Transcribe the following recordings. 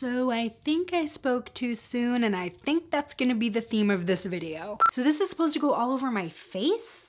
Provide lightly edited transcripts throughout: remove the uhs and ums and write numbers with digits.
So I think I spoke too soon, and I think that's gonna be the theme of this video. So this is supposed to go all over my face?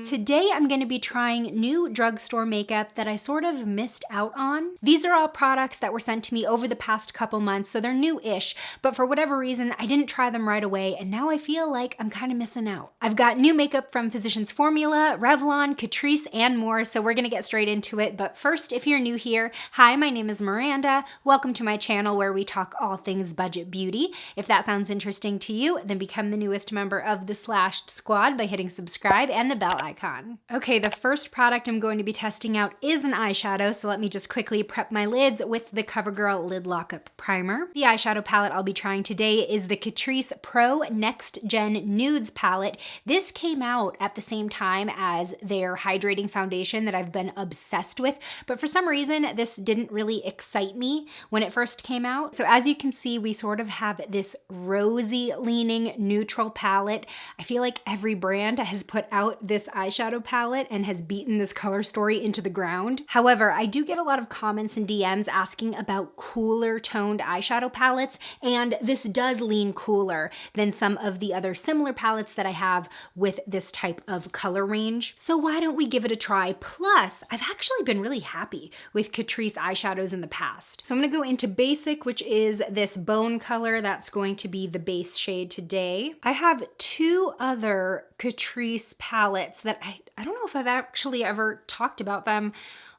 Today I'm gonna be trying new drugstore makeup that I sort of missed out on. These are all products that were sent to me over the past couple months, so they're new-ish, but for whatever reason, I didn't try them right away, and now I feel like I'm kind of missing out. I've got new makeup from Physicians Formula, Revlon, Catrice, and more, so we're gonna get straight into it. But first, if you're new here, hi, my name is Miranda. Welcome to my channel where we talk all things budget beauty. If that sounds interesting to you, then become the newest member of the Slashed squad by hitting subscribe and the bell icon. Okay, the first product I'm going to be testing out is an eyeshadow, so let me just quickly prep my lids with the CoverGirl Lid Lockup Primer. The eyeshadow palette I'll be trying today is the Catrice Pro Next Gen Nudes palette. This came out at the same time as their hydrating foundation that I've been obsessed with, but for some reason this didn't really excite me when it first came out. So as you can see, we sort of have this rosy leaning neutral palette. I feel like every brand has put out this eyeshadow palette and has beaten this color story into the ground. However, I do get a lot of comments and DMs asking about cooler toned eyeshadow palettes, and this does lean cooler than some of the other similar palettes that I have with this type of color range. So why don't we give it a try? Plus, I've actually been really happy with Catrice eyeshadows in the past. So I'm gonna go into Basic, which is this bone color. That's going to be the base shade today. I have two other Catrice palettes that I don't know if I've actually ever talked about them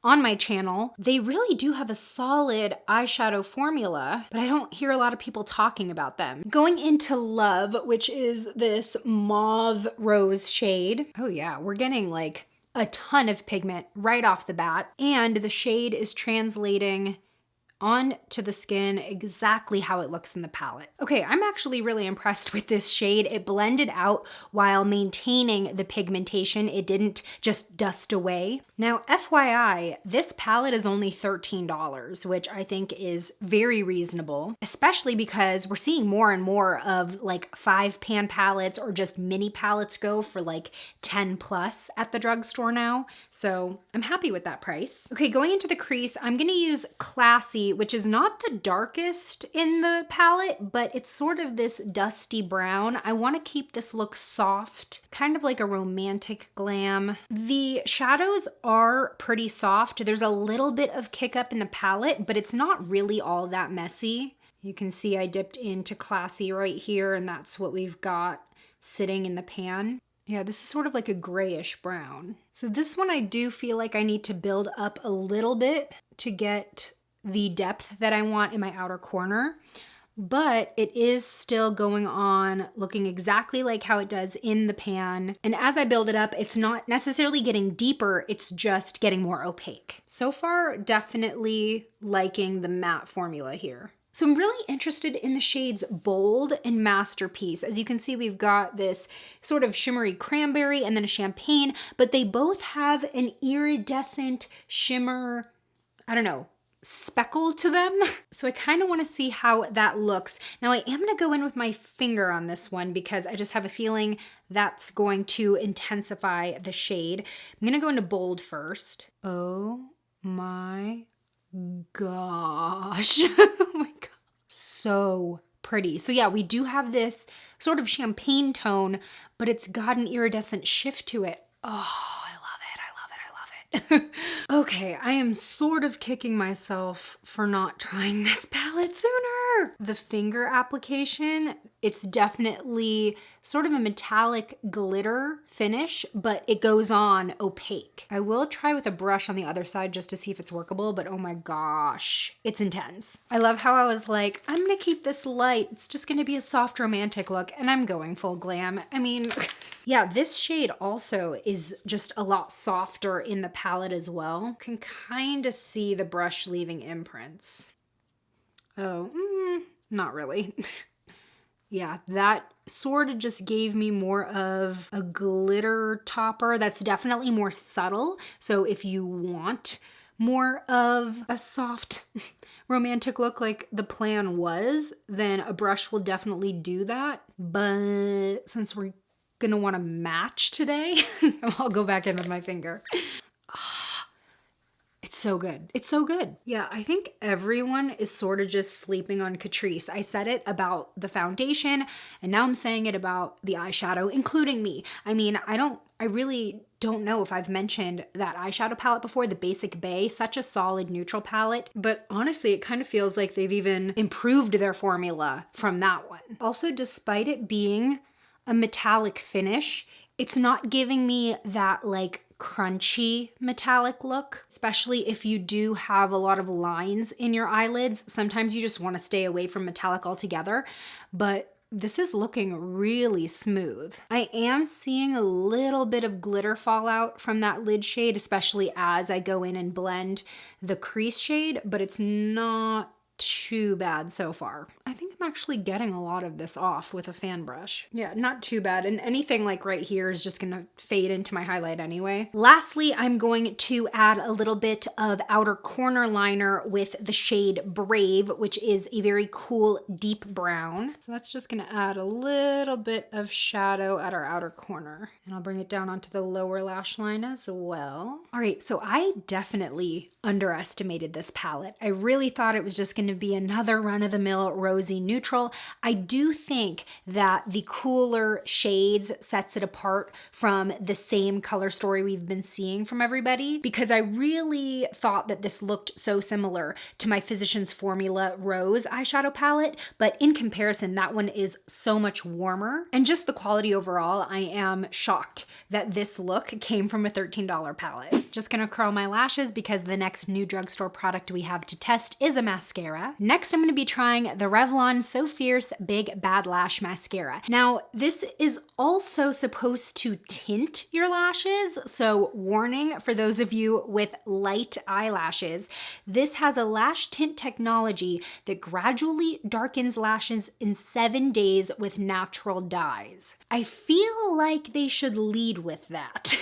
on my channel. They really do have a solid eyeshadow formula, but I don't hear a lot of people talking about them. Going into Love, which is this mauve rose shade. Oh yeah, we're getting like a ton of pigment right off the bat, and the shade is translating onto the skin exactly how it looks in the palette. Okay, I'm actually really impressed with this shade. It blended out while maintaining the pigmentation. It didn't just dust away. Now, FYI, this palette is only $13, which I think is very reasonable, especially because we're seeing more and more of like 5-pan palettes or just mini palettes go for like 10 plus at the drugstore now. So I'm happy with that price. Okay, going into the crease, I'm gonna use Classy, which is not the darkest in the palette, but it's sort of this dusty brown. I want to keep this look soft, kind of like a romantic glam. The shadows are pretty soft. There's a little bit of kick up in the palette, but it's not really all that messy. You can see I dipped into Classy right here, and that's what we've got sitting in the pan. Yeah, this is sort of like a grayish brown. So this one I do feel like I need to build up a little bit to get the depth that I want in my outer corner, but it is still going on looking exactly like how it does in the pan. And as I build it up, it's not necessarily getting deeper, it's just getting more opaque. So far, definitely liking the matte formula here. So I'm really interested in the shades Bold and Masterpiece. As you can see, we've got this sort of shimmery cranberry and then a champagne, but they both have an iridescent shimmer, I don't know, speckle to them. So I kind of want to see how that looks. Now I am going to go in with my finger on this one because I just have a feeling that's going to intensify the shade. I'm going to go into Bold first. Oh my gosh. Oh my god. So pretty. So yeah, we do have this sort of champagne tone, but it's got an iridescent shift to it. Oh, okay, I am sort of kicking myself for not trying this palette sooner. The finger application, it's definitely sort of a metallic glitter finish, but it goes on opaque. I will try with a brush on the other side just to see if it's workable, but oh my gosh, it's intense. I love how I was like, I'm gonna keep this light. It's just gonna be a soft romantic look, and I'm going full glam. I mean, yeah, this shade also is just a lot softer in the palette as well. You can kind of see the brush leaving imprints. Oh, not really. Yeah, that sort of just gave me more of a glitter topper. That's definitely more subtle. So if you want more of a soft romantic look like the plan was, then a brush will definitely do that. But since we're gonna want to match today, I'll go back in with my finger. It's so good. It's so good. Yeah, I think everyone is sort of just sleeping on Catrice. I said it about the foundation, and now I'm saying it about the eyeshadow, including me. I mean, I really don't know if I've mentioned that eyeshadow palette before, the Basic Bay, such a solid neutral palette, but honestly, it kind of feels like they've even improved their formula from that one. Also, despite it being a metallic finish, it's not giving me that like crunchy metallic look, especially if you do have a lot of lines in your eyelids. Sometimes you just want to stay away from metallic altogether, but this is looking really smooth. I am seeing a little bit of glitter fallout from that lid shade, especially as I go in and blend the crease shade, but it's not too bad so far. I think I'm actually getting a lot of this off with a fan brush. Yeah, not too bad. And anything like right here is just gonna fade into my highlight anyway. Lastly, I'm going to add a little bit of outer corner liner with the shade Brave, which is a very cool deep brown. So that's just gonna add a little bit of shadow at our outer corner. And I'll bring it down onto the lower lash line as well. All right, so I definitely underestimated this palette. I really thought it was just going to be another run-of-the-mill rosy neutral. I do think that the cooler shades sets it apart from the same color story we've been seeing from everybody, because I really thought that this looked so similar to my Physicians Formula Rose eyeshadow palette, but in comparison, that one is so much warmer. And just the quality overall, I am shocked that this look came from a $13 palette. Just gonna curl my lashes because the next new drugstore product we have to test is a mascara. Next, I'm gonna be trying the Revlon So Fierce Big Bad Lash Mascara. Now, this is also supposed to tint your lashes, so warning for those of you with light eyelashes, this has a lash tint technology that gradually darkens lashes in 7 days with natural dyes. I feel like they should lead with that.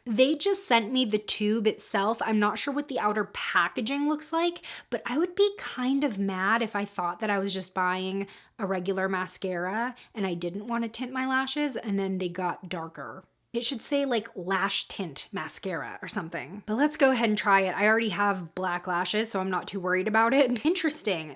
They just sent me the tube itself. I'm not sure what the outer packaging looks like, but I would be kind of mad if I thought that I was just buying a regular mascara and I didn't want to tint my lashes and then they got darker. It should say like lash tint mascara or something. But let's go ahead and try it. I already have black lashes, so I'm not too worried about it. Interesting.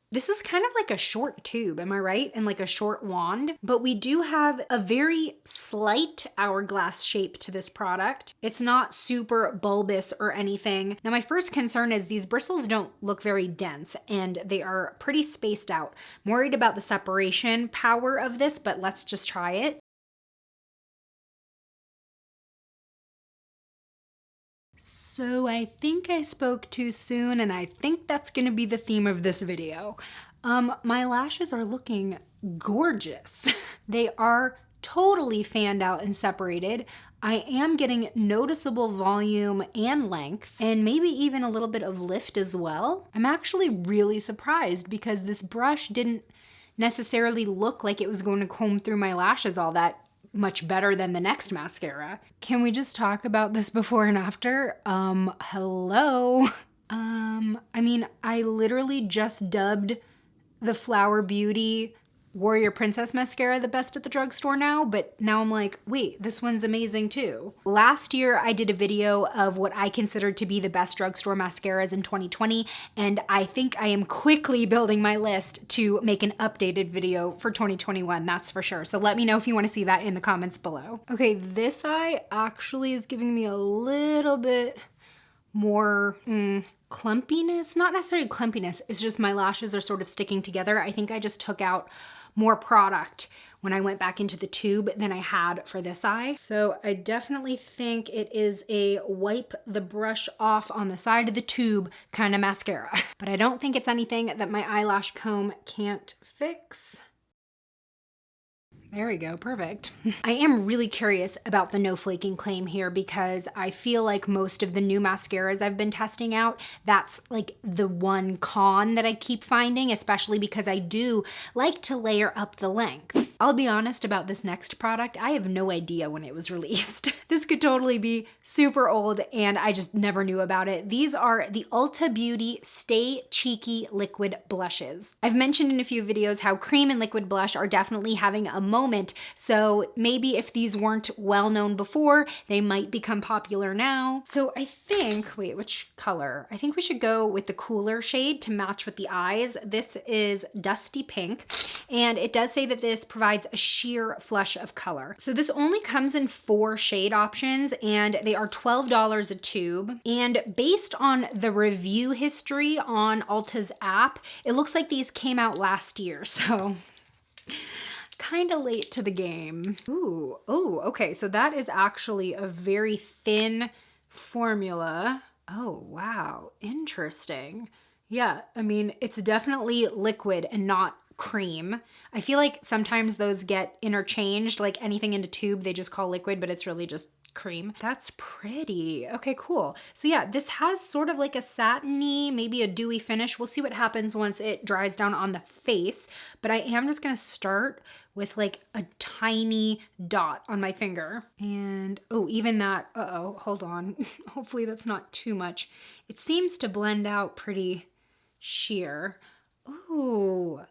This is kind of like a short tube, am I right? And like a short wand, but we do have a very slight hourglass shape to this product. It's not super bulbous or anything. Now, my first concern is these bristles don't look very dense and they are pretty spaced out. I'm worried about the separation power of this, but let's just try it. So I think I spoke too soon, and I think that's gonna be the theme of this video. My lashes are looking gorgeous. They are totally fanned out and separated. I am getting noticeable volume and length, and maybe even a little bit of lift as well. I'm actually really surprised because this brush didn't necessarily look like it was going to comb through my lashes all that much better than the next mascara. Can we just talk about this before and after? Hello? I mean, I literally just dubbed the Flower Beauty Warrior Princess mascara the best at the drugstore now, but now I'm like, wait, this one's amazing too. Last year, I did a video of what I considered to be the best drugstore mascaras in 2020, and I think I am quickly building my list to make an updated video for 2021, that's for sure. So let me know if you want to see that in the comments below. Okay, this eye actually is giving me a little bit more clumpiness. Not necessarily clumpiness, it's just my lashes are sort of sticking together. I think I just took out more product when I went back into the tube than I had for this eye. So I definitely think it is a wipe the brush off on the side of the tube kind of mascara. But I don't think it's anything that my eyelash comb can't fix. There we go, perfect. I am really curious about the no flaking claim here because I feel like most of the new mascaras I've been testing out, that's like the one con that I keep finding, especially because I do like to layer up the length. I'll be honest about this next product. I have no idea when it was released. This could totally be super old and I just never knew about it. These are the Ulta Beauty Stay Cheeky Liquid Blushes. I've mentioned in a few videos how cream and liquid blush are definitely having a moment. So maybe if these weren't well known before, they might become popular now. So I think, wait, which color? I think we should go with the cooler shade to match with the eyes. This is Dusty Pink, and it does say that this provides a sheer flush of color. So this only comes in 4 shade options, and they are $12 a tube. And based on the review history on Ulta's app, it looks like these came out last year, so kind of late to the game. Ooh, oh, okay, so that is actually a very thin formula. Oh, wow, interesting. Yeah, I mean, it's definitely liquid and not cream. I feel like sometimes those get interchanged, like anything in a tube they just call liquid, but it's really just cream. That's pretty. Okay, cool. So yeah, this has sort of like a satiny, maybe a dewy finish. We'll see what happens once it dries down on the face, but I am just gonna start with like a tiny dot on my finger. And oh, even that, uh-oh, hold on. Hopefully that's not too much. It seems to blend out pretty sheer. Ooh,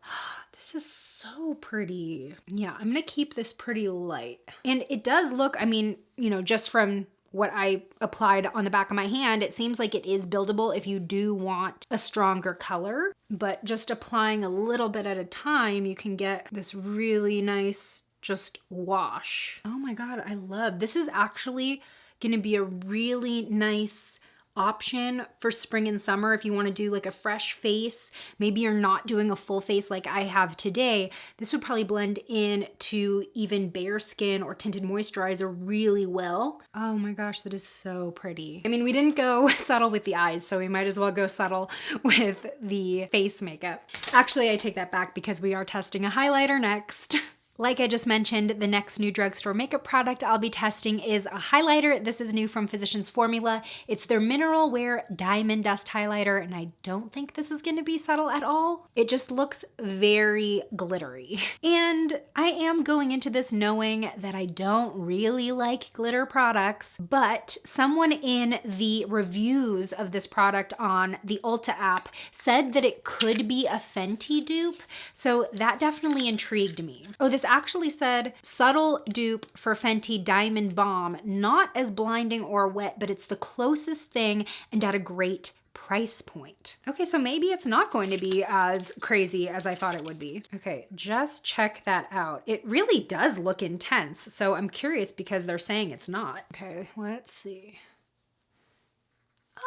this is so pretty. Yeah, I'm gonna keep this pretty light. And it does look, I mean, you know, just from what I applied on the back of my hand, it seems like it is buildable if you do want a stronger color. But just applying a little bit at a time, you can get this really nice just wash. Oh my God, I love, this is actually gonna be a really nice option for spring and summer if you want to do like a fresh face. Maybe you're not doing a full face like I have today. This would probably blend in to even bare skin or tinted moisturizer really well. Oh my gosh, that is so pretty. I mean, we didn't go subtle with the eyes, so we might as well go subtle with the face makeup. Actually, I take that back because we are testing a highlighter next. Like I just mentioned, the next new drugstore makeup product I'll be testing is a highlighter. This is new from Physicians Formula. It's their Mineral Wear Diamond Dust Highlighter, and I don't think this is gonna be subtle at all. It just looks very glittery. And I am going into this knowing that I don't really like glitter products, but someone in the reviews of this product on the Ulta app said that it could be a Fenty dupe, so that definitely intrigued me. Oh, this actually said subtle dupe for Fenty Diamond Bomb, not as blinding or wet, but it's the closest thing and at a great price point. Okay, so maybe it's not going to be as crazy as I thought it would be. Okay, just check that out. It really does look intense, so I'm curious because they're saying it's not. Okay, let's see.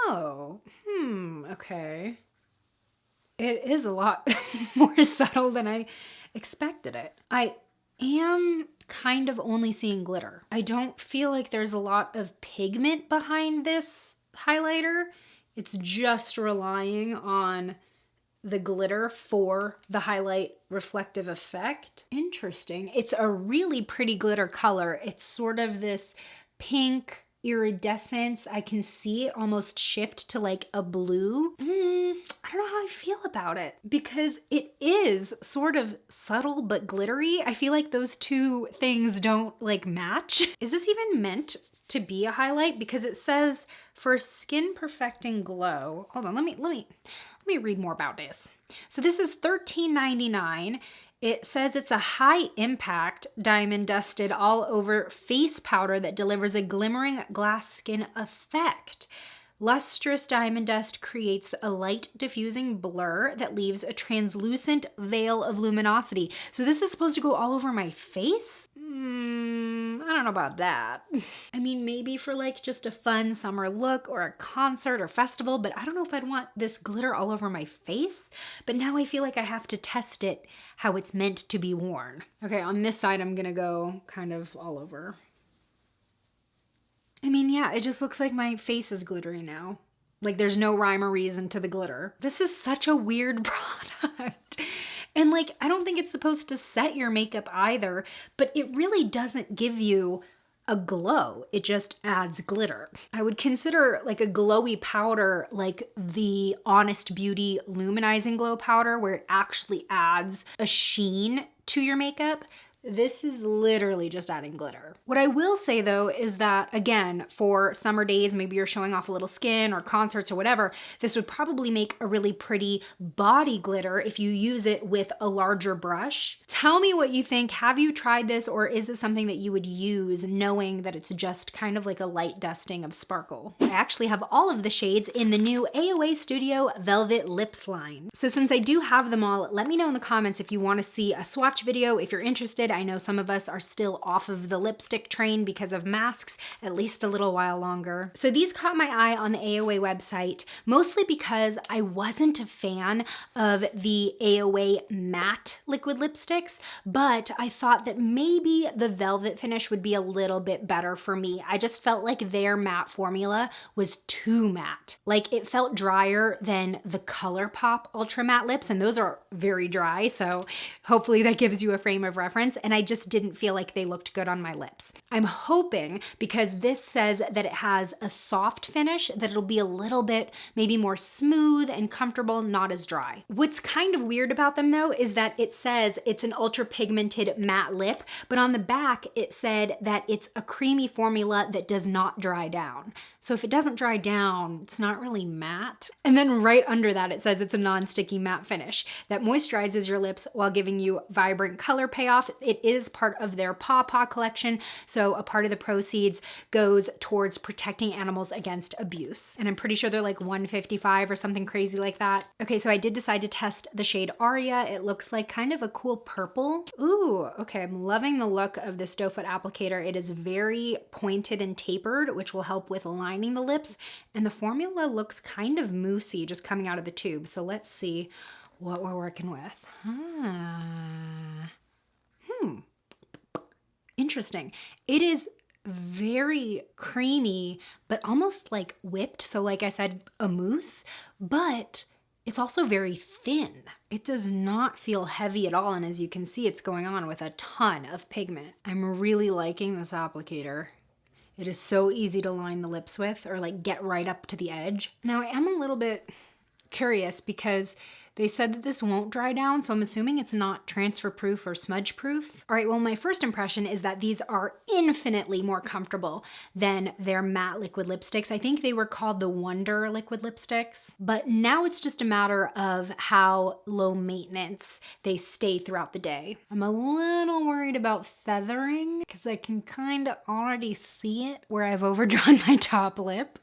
Oh, okay. It is a lot more subtle than I expected it. I am kind of only seeing glitter. I don't feel like there's a lot of pigment behind this highlighter. It's just relying on the glitter for the highlight reflective effect. Interesting. It's a really pretty glitter color. It's sort of this pink iridescence. I can see it almost shift to like a blue. I don't know how I feel about it because it is sort of subtle but glittery. I feel like those two things don't like match. Is this even meant to be a highlight? Because it says for skin perfecting glow. Hold on, let me read more about this. So this is $13.99. It says it's a high impact diamond dusted all over face powder that delivers a glimmering glass skin effect. Lustrous diamond dust creates a light diffusing blur that leaves a translucent veil of luminosity. So this is supposed to go all over my face? I don't know about that. I mean, maybe for like just a fun summer look or a concert or festival, but I don't know if I'd want this glitter all over my face. But now I feel like I have to test it how it's meant to be worn. Okay, on this side, I'm gonna go kind of all over. I mean, yeah, it just looks like my face is glittery now. Like there's no rhyme or reason to the glitter. This is such a weird product. And like, I don't think it's supposed to set your makeup either, but it really doesn't give you a glow. It just adds glitter. I would consider like a glowy powder like the Honest Beauty Luminizing Glow Powder, where it actually adds a sheen to your makeup. This is literally just adding glitter. What I will say though is that, again, for summer days, maybe you're showing off a little skin or concerts or whatever, this would probably make a really pretty body glitter if you use it with a larger brush. Tell me what you think. Have you tried this, or is this something that you would use knowing that it's just kind of like a light dusting of sparkle? I actually have all of the shades in the new AOA Studio Velvet Lips line. So since I do have them all, let me know in the comments if you want to see a swatch video, if you're interested. I know some of us are still off of the lipstick train because of masks, at least a little while longer. So these caught my eye on the AOA website, mostly because I wasn't a fan of the AOA matte liquid lipsticks, but I thought that maybe the velvet finish would be a little bit better for me. I just felt like their matte formula was too matte. Like it felt drier than the ColourPop Ultra Matte lips, and those are very dry, so hopefully that gives you a frame of reference. And I just didn't feel like they looked good on my lips. I'm hoping, because this says that it has a soft finish, that it'll be a little bit maybe more smooth and comfortable, not as dry. What's kind of weird about them though is that it says it's an ultra pigmented matte lip, but on the back it said that it's a creamy formula that does not dry down. So if it doesn't dry down, it's not really matte. And then right under that it says it's a non-sticky matte finish that moisturizes your lips while giving you vibrant color payoff. It is part of their Paw Paw collection, so a part of the proceeds goes towards protecting animals against abuse. And I'm pretty sure they're like $155 or something crazy like that. Okay, so I did decide to test the shade Aria. It looks like kind of a cool purple. Ooh, okay, I'm loving the look of this doe foot applicator. It is very pointed and tapered, which will help with lining the lips. And the formula looks kind of moussey just coming out of the tube. So let's see what we're working with. Interesting. It is very creamy, but almost like whipped. So like I said, a mousse, but it's also very thin. It does not feel heavy at all. And as you can see, it's going on with a ton of pigment. I'm really liking this applicator. It is so easy to line the lips with, or like get right up to the edge. Now I am a little bit curious because they said that this won't dry down, so I'm assuming it's not transfer proof or smudge proof. All right, well, my first impression is that these are infinitely more comfortable than their matte liquid lipsticks. I think they were called the Wonder liquid lipsticks, but now it's just a matter of how low maintenance they stay throughout the day. I'm a little worried about feathering because I can kind of already see it where I've overdrawn my top lip.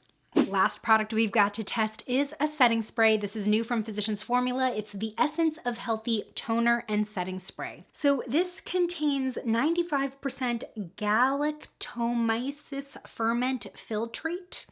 Last product we've got to test is a setting spray. This is new from Physicians Formula. It's the Essence of Healthy Toner and Setting Spray. So this contains 95% galactomyces ferment filtrate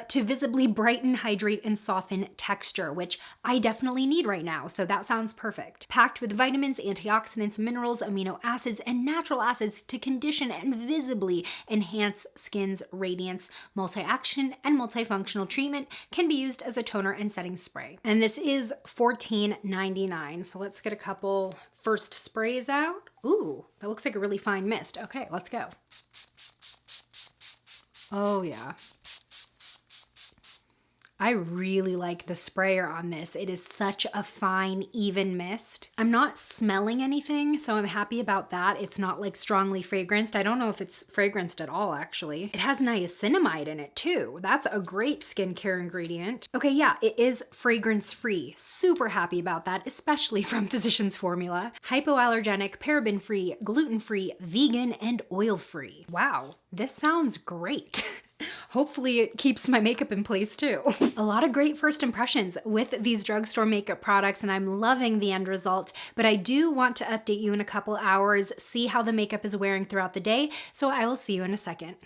to visibly brighten, hydrate, and soften texture, which I definitely need right now, so that sounds perfect. Packed with vitamins, antioxidants, minerals, amino acids, and natural acids to condition and visibly enhance skin's radiance. Multi-action and multifunctional treatment can be used as a toner and setting spray. And this is $14.99, so let's get a couple first sprays out. Ooh, that looks like a really fine mist. Okay, let's go. Oh yeah. I really like the sprayer on this. It is such a fine, even mist. I'm not smelling anything, so I'm happy about that. It's not like strongly fragranced. I don't know if it's fragranced at all, actually. It has niacinamide in it too. That's a great skincare ingredient. Okay, yeah, it is fragrance-free. Super happy about that, especially from Physicians Formula. Hypoallergenic, paraben-free, gluten-free, vegan, and oil-free. Wow, this sounds great. Hopefully it keeps my makeup in place too. A lot of great first impressions with these drugstore makeup products, and I'm loving the end result, but I do want to update you in a couple hours, see how the makeup is wearing throughout the day, so I will see you in a second.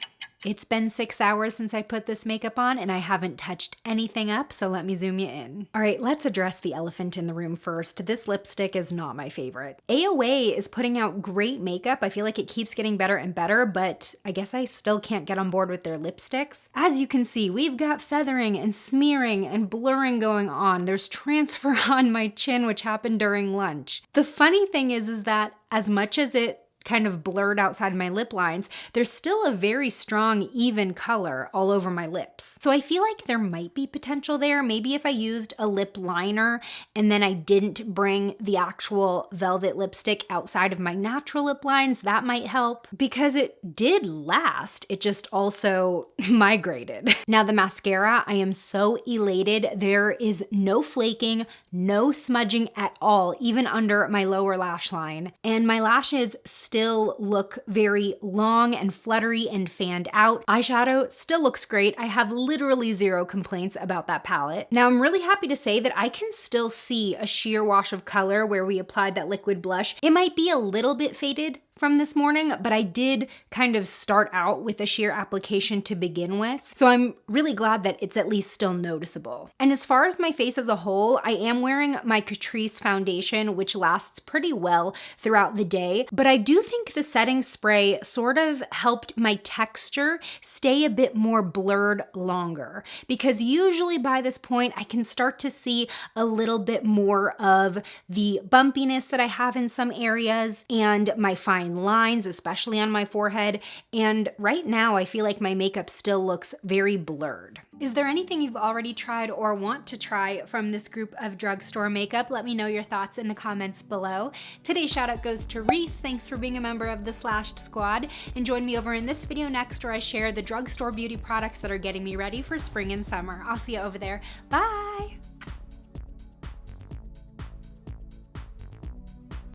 It's been 6 hours since I put this makeup on and I haven't touched anything up, so let me zoom you in. All right, let's address the elephant in the room first. This lipstick is not my favorite. AOA is putting out great makeup. I feel like it keeps getting better and better, but I guess I still can't get on board with their lipsticks. As you can see, we've got feathering and smearing and blurring going on. There's transfer on my chin, which happened during lunch. The funny thing is that as much as it kind of blurred outside my lip lines, there's still a very strong, even color all over my lips. So I feel like there might be potential there. Maybe if I used a lip liner and then I didn't bring the actual velvet lipstick outside of my natural lip lines, that might help. Because it did last, it just also migrated. Now the mascara, I am so elated. There is no flaking, no smudging at all, even under my lower lash line. And my lashes still look very long and fluttery and fanned out. Eyeshadow still looks great. I have literally zero complaints about that palette. Now I'm really happy to say that I can still see a sheer wash of color where we applied that liquid blush. It might be a little bit faded from this morning, but I did kind of start out with a sheer application to begin with. So I'm really glad that it's at least still noticeable. And as far as my face as a whole, I am wearing my Catrice foundation, which lasts pretty well throughout the day, but I do think the setting spray sort of helped my texture stay a bit more blurred longer, because usually by this point I can start to see a little bit more of the bumpiness that I have in some areas and my fine lines, especially on my forehead. And right now I feel like my makeup still looks very blurred. Is there anything you've already tried or want to try from this group of drugstore makeup? Let me know your thoughts in the comments below. Today's shout out goes to Reese. Thanks for being a member of the Slashed Squad. And join me over in this video next where I share the drugstore beauty products that are getting me ready for spring and summer. I'll see you over there. Bye!